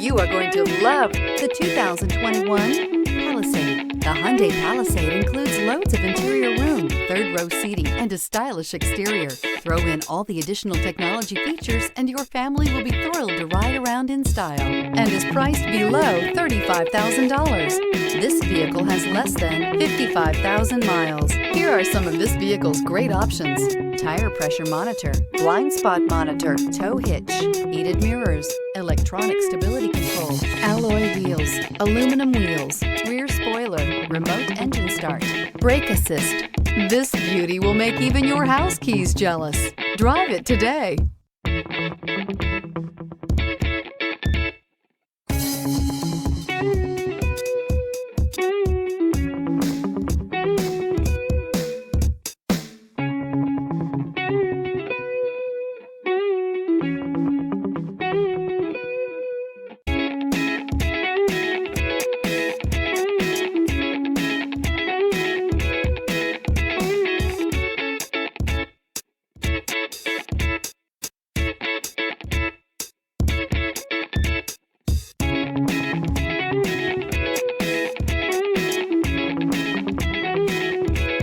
You are going to love the 2021 Palisade. The Hyundai Palisade includes loads of interior room, third-row seating, and a stylish exterior. Throw in all the additional technology features and your family will be thrilled to ride around in style, and is priced below $35,000. This vehicle has less than 55,000 miles. Here are some of this vehicle's great options: tire pressure monitor, blind spot monitor, tow hitch, heated mirrors, electronic stability control, alloy wheels, aluminum wheels, rear spoiler, remote engine start, brake assist. This beauty will make even your house keys jealous. Drive it today.